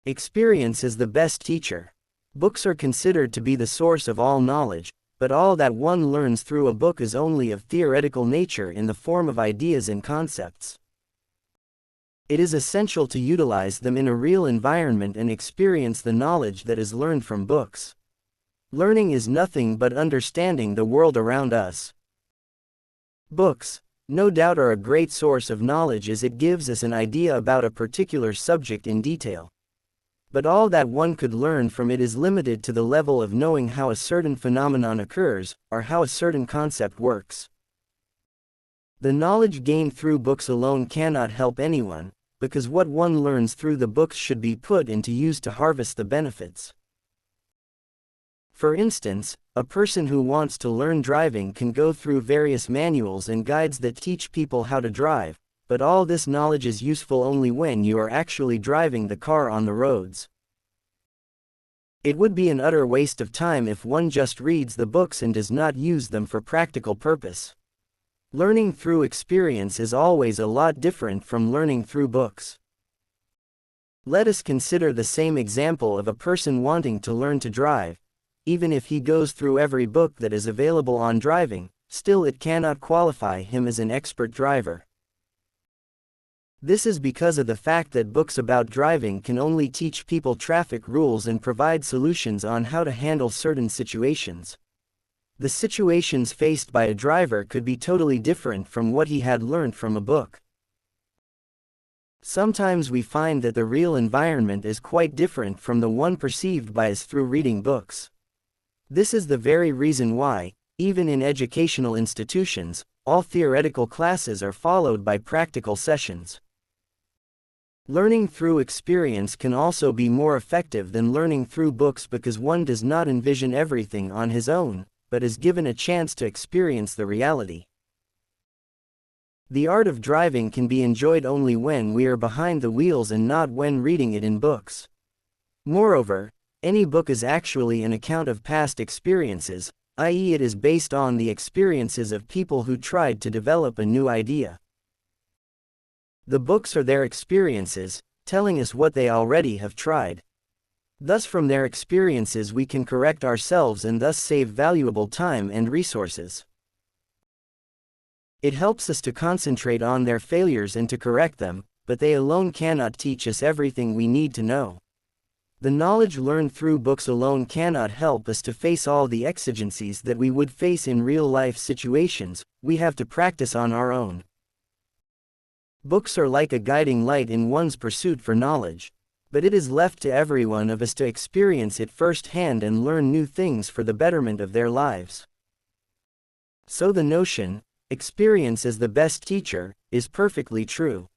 Experience is the best teacher. Books are considered to be the source of all knowledge, but all that one learns through a book is only of theoretical nature in the form of ideas and concepts. It is essential to utilize them in a real environment and experience the knowledge that is learned from books. Learning is nothing but understanding the world around us. Books, no doubt, are a great source of knowledge as it gives us an idea about a particular subject in detail. But all that one could learn from it is limited to the level of knowing how a certain phenomenon occurs, or how a certain concept works. The knowledge gained through books alone cannot help anyone, because what one learns through the books should be put into use to harvest the benefits. For instance, a person who wants to learn driving can go through various manuals and guides that teach people how to drive, but all this knowledge is useful only when you are actually driving the car on the roads. It would be an utter waste of time if one just reads the books and does not use them for practical purpose. Learning through experience is always a lot different from learning through books. Let us consider the same example of a person wanting to learn to drive. Even if he goes through every book that is available on driving, still it cannot qualify him as an expert driver. This is because of the fact that books about driving can only teach people traffic rules and provide solutions on how to handle certain situations. The situations faced by a driver could be totally different from what he had learned from a book. Sometimes we find that the real environment is quite different from the one perceived by us through reading books. This is the very reason why, even in educational institutions, all theoretical classes are followed by practical sessions. Learning through experience can also be more effective than learning through books because one does not envision everything on his own, but is given a chance to experience the reality. The art of driving can be enjoyed only when we are behind the wheels and not when reading it in books. Moreover, any book is actually an account of past experiences, i.e., it is based on the experiences of people who tried to develop a new idea. The books are their experiences, telling us what they already have tried. Thus, from their experiences we can correct ourselves and thus save valuable time and resources. It helps us to concentrate on their failures and to correct them, but they alone cannot teach us everything we need to know. The knowledge learned through books alone cannot help us to face all the exigencies that we would face in real-life situations. We have to practice on our own. Books are like a guiding light in one's pursuit for knowledge, but it is left to every one of us to experience it firsthand and learn new things for the betterment of their lives. So the notion, experience is the best teacher, is perfectly true.